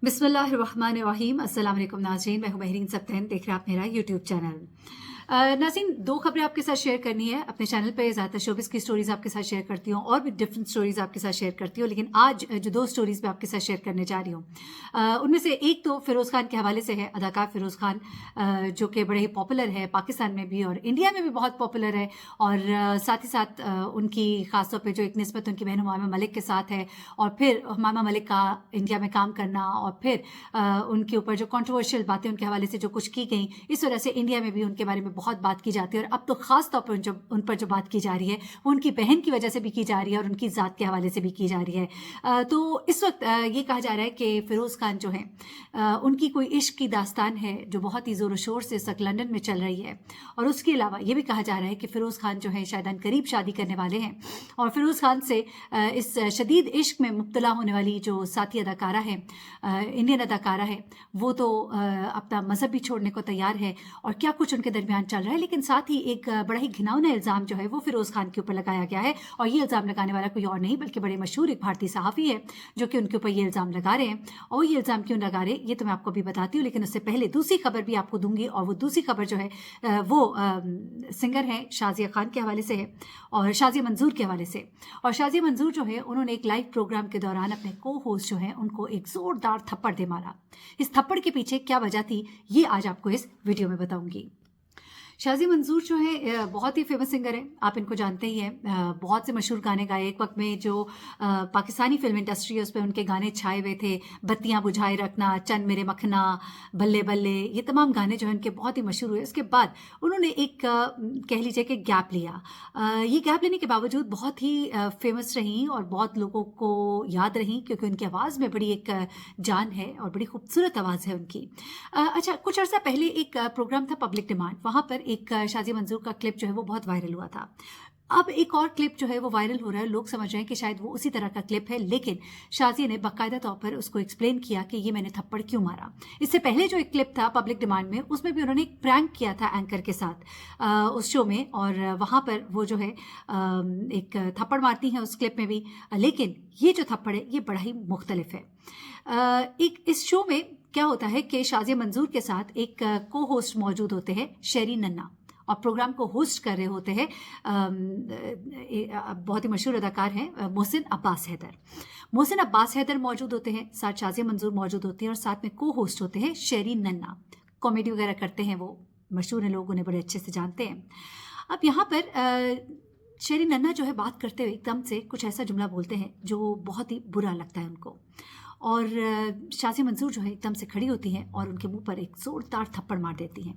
बिस्मिल्लाहिर्रहमानिर्रहीम। अस्सलाम वालेकुम नाज़रीन, मैं हूं महरीन सबतैन, देख रहे हैं आप मेरा यूट्यूब चैनल। नाज़रीन, दो खबरें आपके साथ शेयर करनी है। अपने चैनल पे ज़्यादातर शोबिस की स्टोरीज़ आपके साथ शेयर करती हूँ और भी डिफरेंट स्टोरीज़ आपके साथ शेयर करती हूँ, लेकिन आज जो दो स्टोरीज़ मैं आपके साथ शेयर करने जा रही हूँ उनमें से एक तो फ़िरोज़ खान के हवाले से है। अदाकार फ़िरोज़ खान जो कि बड़े ही पॉपुलर है पाकिस्तान में भी और इंडिया में भी बहुत पॉपुलर है, और साथ ही साथ उनकी ख़ासतौर पर जो एक निस्बत उनकी बहन हुमामा मलिक के साथ है, और फिर हुमामा मलिक का इंडिया में काम करना, और फिर उनके ऊपर जो कंट्रोवर्शियल बातें उनके हवाले से जो कुछ की गई, इस वजह से इंडिया में भी उनके बारे में बहुत बात की जाती है। और अब तो ख़ास तौर पर उन पर जो बात की जा रही है वो उनकी बहन की वजह से भी की जा रही है और उनकी ज़ात के हवाले से भी की जा रही है। तो इस वक्त ये कहा जा रहा है कि फ़िरोज़ खान जो है उनकी कोई इश्क की दास्तान है जो बहुत ही ज़ोर शोर से इस वक्त लंदन में चल रही है। और उसके अलावा ये भी कहा जा रहा है कि फ़िरोज़ खान जो है शायद करीब शादी करने वाले हैं, और फ़िरोज़ खान से इस शदीद इश्क में मुब्तला होने वाली जो साथी अदाकारा है, इंडियन अदाकारा है, वो तो अपना मज़हब भी छोड़ने को तैयार है, और क्या कुछ उनके दरमियान चल रहा है। लेकिन साथ ही एक बड़ा ही घिनौना इल्ज़ाम जो है वो फ़िरोज़ खान के ऊपर लगाया गया है, और ये इल्ज़ाम लगाने वाला कोई और नहीं बल्कि बड़े मशहूर एक भारतीय सहाफ़ी है जो कि उनके ऊपर ये इल्ज़ाम लगा रहे हैं। और ये इल्ज़ाम क्यों लगा रहे हैं ये तो मैं आपको अभी बताती हूँ, लेकिन उससे पहले दूसरी खबर भी आपको दूंगी, और वो दूसरी खबर जो है वो सिंगर हैं शाज़िया खान के हवाले से है, और शाज़िया मंजूर के हवाले से। और शाज़िया मंजूर जो है उन्होंने एक लाइव प्रोग्राम के दौरान अपने को होस्ट जो है उनको एक ज़ोरदार थप्पड़ दे मारा। इस थप्पड़ के पीछे क्या वजह थी ये आज आपको इस वीडियो में बताऊंगी। शाज़िया मंजूर जो है बहुत ही फेमस सिंगर है, आप इनको जानते ही हैं। बहुत से मशहूर गाने गाए एक वक्त में। जो पाकिस्तानी फिल्म इंडस्ट्री है उस पर उनके गाने छाए हुए थे। बत्तियां बुझाए रखना, चन मेरे मखना, बल्ले बल्ले, ये तमाम गाने जो हैं उनके बहुत ही मशहूर हुए। उसके बाद उन्होंने एक कह लीजिए कि गैप लिया। ये गैप लेने के बावजूद बहुत ही फेमस रहीं और बहुत लोगों को याद रहीं, क्योंकि उनकी आवाज़ में बड़ी एक जान है और बड़ी खूबसूरत आवाज़ है उनकी। अच्छा, कुछ अर्सा पहले एक प्रोग्राम था पब्लिक डिमांड, वहाँ पर एक शाज़िया मंजूर का क्लिप जो है वो बहुत वायरल हुआ था। अब एक और क्लिप जो है वो वायरल हो रहा है, लोग समझ रहे हैं कि शायद वो उसी तरह का क्लिप है, लेकिन शाज़िया ने बाकायदा तौर पर उसको एक्सप्लेन किया कि ये मैंने थप्पड़ क्यों मारा। इससे पहले जो एक क्लिप था पब्लिक डिमांड में, उसमें भी उन्होंने एक प्रैंक किया था एंकर के साथ उस शो में, और वहाँ पर वो जो है एक थप्पड़ मारती हैं उस क्लिप में भी, लेकिन ये जो थप्पड़ है ये बड़ा ही मुख्तलिफ है। एक इस शो में क्या होता है कि शाज़िया मंजूर के साथ एक को होस्ट मौजूद होते हैं, शेरी नन्ना, और प्रोग्राम को होस्ट कर रहे होते हैं बहुत ही मशहूर अदाकार हैं मोहसिन अब्बास हैदर। मोहसिन अब्बास हैदर मौजूद होते हैं, साथ शाज़िया मंजूर मौजूद होती हैं, और साथ में को होस्ट होते हैं शेरी नन्ना। कॉमेडी वगैरह करते हैं, वो मशहूर हैं, लोग उन्हें बड़े अच्छे से जानते हैं। अब यहाँ पर शेरी नन्ना जो है बात करते हुए एकदम से कुछ ऐसा जुमला बोलते हैं जो बहुत ही बुरा लगता है उनको, और शाज़िया मंजूर जो है एकदम से खड़ी होती हैं और उनके मुंह पर एक ज़ोरदार थप्पड़ मार देती हैं।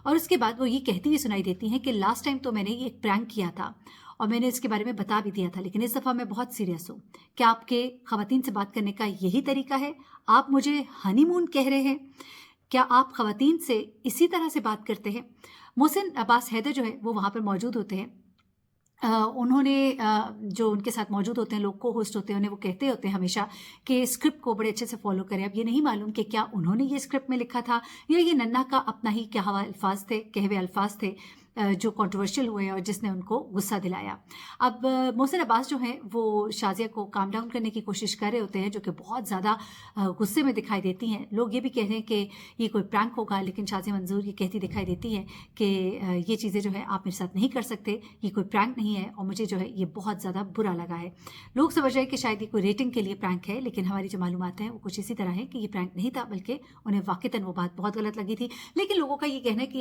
और उसके बाद वो ये कहती हुई सुनाई देती हैं कि लास्ट टाइम तो मैंने ये एक प्रैंक किया था और मैंने इसके बारे में बता भी दिया था, लेकिन इस दफ़ा मैं बहुत सीरियस हूँ। क्या आपके ख़वातीन से बात करने का यही तरीका है? आप मुझे हनीमून कह रहे हैं? क्या आप ख़वातीन से इसी तरह से बात करते हैं? मोहसिन अब्बास हैदर जो है वो वहाँ पर मौजूद होते हैं। उन्होंने जो उनके साथ मौजूद होते हैं लोग, को होस्ट होते हैं, उन्हें वो कहते होते हैं हमेशा कि स्क्रिप्ट को बड़े अच्छे से फॉलो करें। अब ये नहीं मालूम कि क्या उन्होंने ये स्क्रिप्ट में लिखा था या ये नन्ना का अपना ही क्या हवा अल्फाज थे, कहवे अल्फाज थे जो कंट्रोवर्शियल हुए और जिसने उनको गुस्सा दिलाया। अब मोहसिन अब्बास जो हैं वो शाज़िया को काम डाउन करने की कोशिश कर रहे होते हैं, जो कि बहुत ज़्यादा गुस्से में दिखाई देती हैं। लोग ये भी कह रहे हैं कि ये कोई प्रैंक होगा, लेकिन शाज़िया मंजूर ये कहती दिखाई देती है कि ये चीज़ें जो है आप मेरे साथ नहीं कर सकते, ये कोई प्रैंक नहीं है, और मुझे जो है ये बहुत ज़्यादा बुरा लगा है। लोग समझ रहे हैं कि शायद ये कोई रेटिंग के लिए प्रैंक है, लेकिन हमारी जो मालूमात हैं वो कुछ इसी तरह है कि ये प्रैंक नहीं था, बल्कि उन्हें वाक़तन वो बात बहुत गलत लगी थी। लेकिन लोगों का ये कहना है कि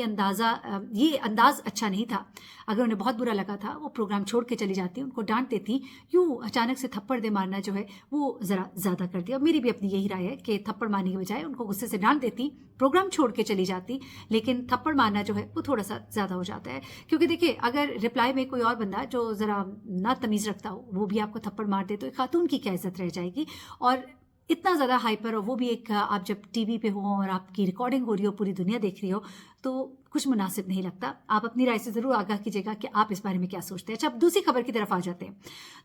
ये अंदाज़ अच्छा नहीं था। अगर उन्हें बहुत बुरा लगा था वो प्रोग्राम छोड़ के चली जाती, उनको डांट देती। यूँ अचानक से थप्पड़ दे मारना जो है वो ज़रा ज़्यादा कर दिया। मेरी भी अपनी यही राय है कि थप्पड़ मारने की बजाय उनको गुस्से से डांट देती, प्रोग्राम छोड़ के चली जाती, लेकिन थप्पड़ मारना जो है वो थोड़ा सा ज़्यादा हो जाता है। क्योंकि देखिए, अगर रिप्लाई में कोई और बंदा जो ज़रा ना तमीज़ रखता हो वो भी आपको थप्पड़ मार दे तो एक खातून की क्या इज्जत रह जाएगी। और इतना ज़्यादा हाइपर, और वो भी एक आप जब टीवी पे हो और आपकी रिकॉर्डिंग हो रही हो, पूरी दुनिया देख रही हो, तो कुछ मुनासिब नहीं लगता। आप अपनी राय से ज़रूर आगाह कीजिएगा कि आप इस बारे में क्या सोचते हैं। अच्छा, अब दूसरी खबर की तरफ आ जाते हैं।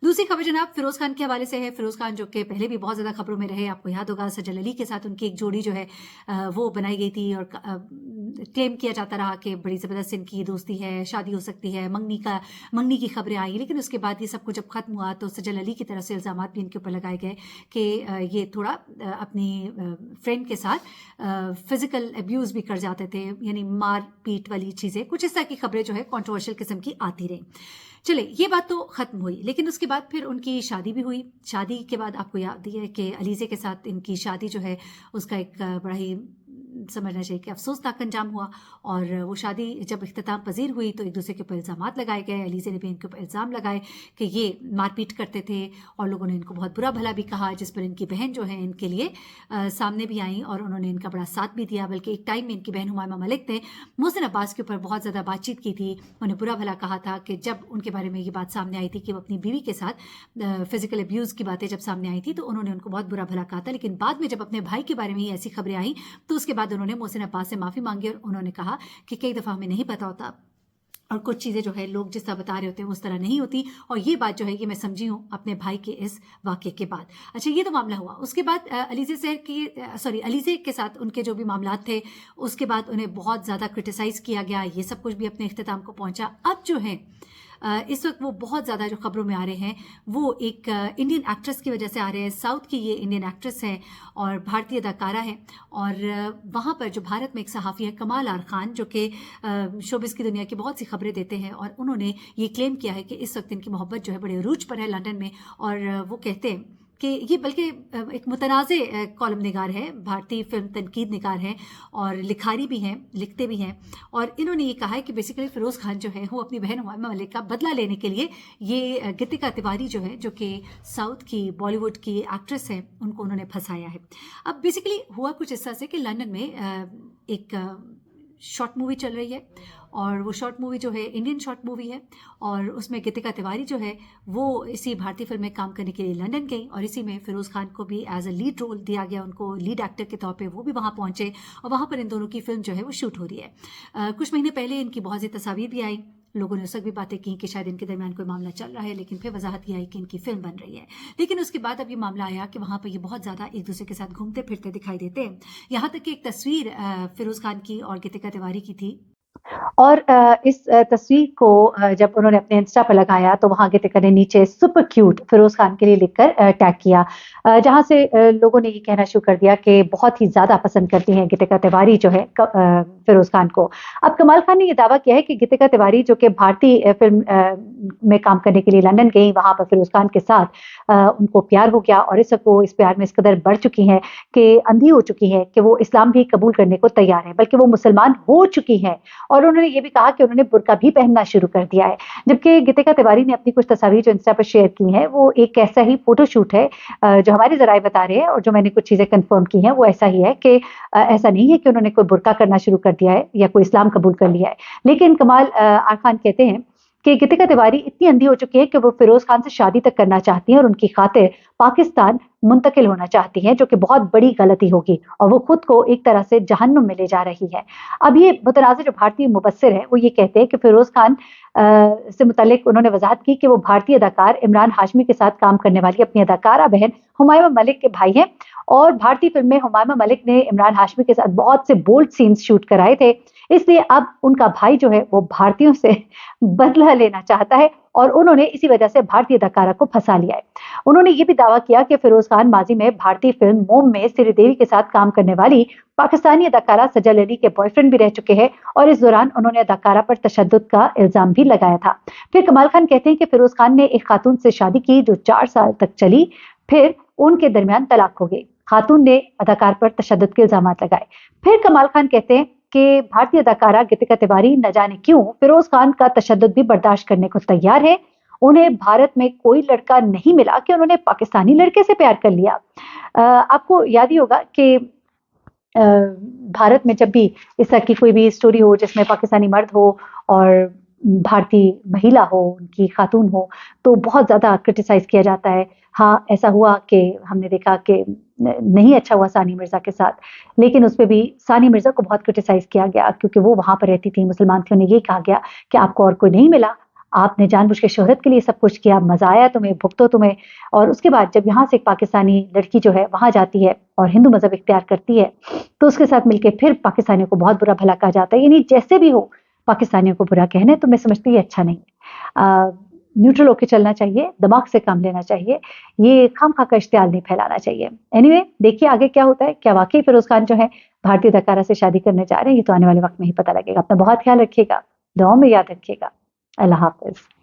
दूसरी खबर जनाब फिरोज़ खान के हवाले से है। फिरोज़ खान जो कि पहले भी बहुत ज़्यादा खबरों में रहे, आपको याद होगा सजल अली के साथ उनकी एक जोड़ी जो है वो बनाई गई थी और क्लेम किया जाता रहा कि बड़ी ज़बरदस्त इनकी दोस्ती है, शादी हो सकती है, मंगनी की खबरें आई। लेकिन उसके बाद ये सब कुछ जब ख़त्म हुआ तो सजल अली की तरफ से इल्ज़ामात भी इनके ऊपर लगाए गए कि ये थोड़ा अपनी फ्रेंड के साथ फिज़िकल अब्यूज़ भी कर जाते थे, यानी मार पीट वाली चीज़ें, कुछ इस तरह की खबरें जो है कंट्रोवर्शियल किस्म की आती रही। चले, ये बात तो ख़त्म हुई, लेकिन उसके बाद फिर उनकी शादी भी हुई। शादी के बाद आपको याद ही है कि अलीज़े के साथ इनकी शादी जो है उसका एक बड़ा ही समझना चाहिए कि अफसोसनाक अंजाम हुआ। और वो शादी जब इख्तिताम पजीर हुई तो एक दूसरे के ऊपर इल्ज़ामात लगाए गए। अलीज़े ने भी इनके ऊपर इल्ज़ाम लगाए कि ये मारपीट करते थे और लोगों ने इनको बहुत बुरा भला भी कहा, जिस पर इनकी बहन जो है इनके लिए सामने भी आई और उन्होंने इनका बड़ा साथ भी दिया। बल्कि एक टाइम में इनकी बहन हुमामा मलिक ने मोहसिन अब्बास के ऊपर बहुत ज़्यादा बातचीत की थी, उन्हें बुरा भला कहा था कि जब उनके बारे में ये बात सामने आई थी कि वो अपनी बीवी के साथ फिजिकल अब्यूज़ की बातें जब सामने आई थी तो उन्होंने उनको बहुत बुरा भला कहा था। लेकिन बाद में जब अपने भाई के बारे में ही ऐसी खबरें आई तो उसके बाद उन्होंने मोहसिन अब्बास से माफ़ी मांगी और उन्होंने कहा कि कई दफ़ा हमें नहीं पता होता और कुछ चीज़ें जो है लोग जिस तरह बता रहे होते हैं उस तरह नहीं होती। और ये बात जो है ये मैं समझी हूँ अपने भाई के इस वाक़े के बाद। अच्छा, ये तो मामला हुआ। उसके बाद अलीज़े के साथ उनके जो भी मामलात थे उसके बाद उन्हें बहुत ज़्यादा क्रिटिसाइज़ किया गया। ये सब कुछ भी अपने इख्तिताम को पहुँचा। अब जो है इस वक्त वो बहुत ज़्यादा जो खबरों में आ रहे हैं वो एक इंडियन एक्ट्रेस की वजह से आ रहे हैं। साउथ की ये इंडियन एक्ट्रेस है और भारतीय अदाकारा है। और वहाँ पर जो भारत में एक सहाफ़ी है कमाल आर खान, जो कि शोबिस की दुनिया की बहुत सी खबरें देते हैं, और उन्होंने ये क्लेम किया है कि इस वक्त इनकी मोहब्बत जो है बड़े अरूज पर है लंदन में। और वो कहते हैं कि ये बल्कि एक मुतनाज़े कॉलम निगार है, भारतीय फिल्म तनकीद निगार हैं और लिखारी भी हैं, लिखते भी हैं। और इन्होंने ये कहा है कि बेसिकली फिरोज़ खान जो है वो अपनी बहन हुमामा मलिक का बदला लेने के लिए ये गीतिका तिवारी जो है, जो कि साउथ की बॉलीवुड की एक्ट्रेस है, उनको उन्होंने फंसाया है। अब बेसिकली हुआ कुछ इस तरह से कि लंदन में एक शॉर्ट मूवी चल रही है और वो शॉर्ट मूवी जो है इंडियन शॉर्ट मूवी है और उसमें गीतिका तिवारी जो है वो इसी भारतीय फिल्म में काम करने के लिए लंदन गई और इसी में फिरोज़ खान को भी एज अ लीड रोल दिया गया, उनको लीड एक्टर के तौर पे वो भी वहाँ पहुँचे और वहाँ पर इन दोनों की फिल्म जो है वो शूट हो रही है। कुछ महीने पहले इनकी बहुत सी तस्वीर भी आई, लोगों ने उस वक्त भी बातें की कि शायद इनके दरमियान कोई मामला चल रहा है, लेकिन फिर वजाहत ये आई कि इनकी फिल्म बन रही है। लेकिन उसके बाद अब ये मामला आया कि वहाँ पर ये बहुत ज़्यादा एक दूसरे के साथ घूमते फिरते दिखाई देते हैं। यहाँ तक कि एक तस्वीर फिरोज़ खान की और गीतिका तिवारी की थी और इस तस्वीर को जब उन्होंने अपने इंस्टा पर लगाया तो वहाँ गीतिका ने नीचे सुपर क्यूट फिरोज़ खान के लिए लिखकर टैग किया, जहाँ से लोगों ने ये कहना शुरू कर दिया कि बहुत ही ज़्यादा पसंद करती हैं गीतिका तिवारी जो है फिरोज़ खान को। अब कमाल खान ने ये दावा किया है कि गीतिका तिवारी जो कि भारतीय फिल्म में काम करने के लिए लंदन गई, वहाँ पर फिरोज़ खान के साथ उनको प्यार हो गया और इस वक्त वो इस प्यार में इस कदर बढ़ चुकी हैं कि अंधी हो चुकी हैं कि वो इस्लाम भी कबूल करने को तैयार है, बल्कि वो मुसलमान हो चुकी हैं। और उन्होंने ये भी कहा कि उन्होंने बुर्का भी पहनना शुरू कर दिया है। जबकि गीतिका तिवारी ने अपनी कुछ तस्वीर जो इंस्टा पर शेयर की हैं वो एक ऐसा ही फोटोशूट है जो हमारे जराए बता रहे हैं और जो मैंने कुछ चीज़ें कंफर्म की हैं वो ऐसा ही है कि ऐसा नहीं है कि उन्होंने कोई बुर्का करना शुरू कर दिया है या कोई इस्लाम कबूल कर लिया है। लेकिन कमाल आर खान कहते हैं कि गीतिका तिवारी इतनी अंधी हो चुकी है कि वो फिरोज़ खान से शादी तक करना चाहती हैं और उनकी खातिर पाकिस्तान मुंतकिल होना चाहती हैं, जो कि बहुत बड़ी गलती होगी और वो खुद को एक तरह से जहन्नुम में ले जा रही है। अब ये मुतनाज़िर जो भारतीय मुबस्सिर हैं वो ये कहते हैं कि फिरोज़ खान से मुतल्लिक उन्होंने वजाहत की कि वो भारतीय अदाकार इमरान हाशमी के साथ काम करने वाली अपनी अदाकारा बहन हुमायमा मलिक के भाई हैं और भारतीय फिल्म में हुमायमा मलिक ने इमरान हाशमी के साथ बहुत से बोल्ड सीन्स शूट कराए थे, इसलिए अब उनका भाई जो है वो भारतीयों से बदला लेना चाहता है और उन्होंने इसी वजह से भारतीय अदाकारा को फंसा लिया है। उन्होंने ये भी दावा किया कि फिरोज़ खान माजी में भारतीय फिल्म मोम में श्रीदेवी के साथ काम करने वाली पाकिस्तानी अदाकारा सजल अली के बॉयफ्रेंड भी रह चुके हैं और इस दौरान उन्होंने अदाकारा पर तशद्दुद का इल्जाम भी लगाया था। फिर कमाल खान कहते हैं कि फिरोज़ खान ने एक खातून से शादी की जो 4 साल तक चली, फिर उनके दरमियान तलाक हो गई। खातून ने अदाकार पर तशद्दुद के इल्जाम लगाए। फिर कमाल खान कहते हैं कि भारतीय अदाकारा गीतिका तिवारी न जाने क्यों फिरोज़ खान का तशद्दुद भी बर्दाश्त करने को तैयार है। उन्हें भारत में कोई लड़का नहीं मिला कि उन्होंने पाकिस्तानी लड़के से प्यार कर लिया। आपको याद ही होगा कि भारत में जब भी इस तरह की कोई भी स्टोरी हो जिसमें पाकिस्तानी मर्द हो और भारतीय महिला हो, उनकी खातून हो, तो बहुत ज़्यादा क्रिटिसाइज़ किया जाता है। हाँ, ऐसा हुआ कि हमने देखा कि नहीं अच्छा हुआ सानिया मिर्ज़ा के साथ, लेकिन उस पे भी सानिया मिर्ज़ा को बहुत क्रिटिसाइज़ किया गया क्योंकि वो वहाँ पर रहती थी, मुसलमान थी, उन्हें ये कहा गया कि आपको और कोई नहीं मिला, आपने जानबूझ के शोहरत के लिए सब कुछ किया, मज़ा आया तुम्हें, भुगतो तुम्हें। और उसके बाद जब यहाँ से एक पाकिस्तानी लड़की जो है वहाँ जाती है और हिंदू मज़हब इख्तियार करती है, तो उसके साथ मिलके फिर पाकिस्तानियों को बहुत बुरा-भला कहा जाता है। यानी जैसे भी हो, पाकिस्तानियों को बुरा कहना है, तो मैं समझती हूँ ये अच्छा नहीं है। न्यूट्रल होके चलना चाहिए, दिमाग से काम लेना चाहिए, ये खामखा का इश्तियाल नहीं फैलाना चाहिए। एनीवे देखिए आगे क्या होता है, क्या वाक़ई फिरोज़ खान जो है भारतीय अदाकारा से शादी करने जा रहे हैं, ये तो आने वाले वक़्त में ही पता लगेगा। अपना बहुत ख्याल रखिएगा, दुआओं में याद रखिएगा। अल्लाह हाफ़िज़।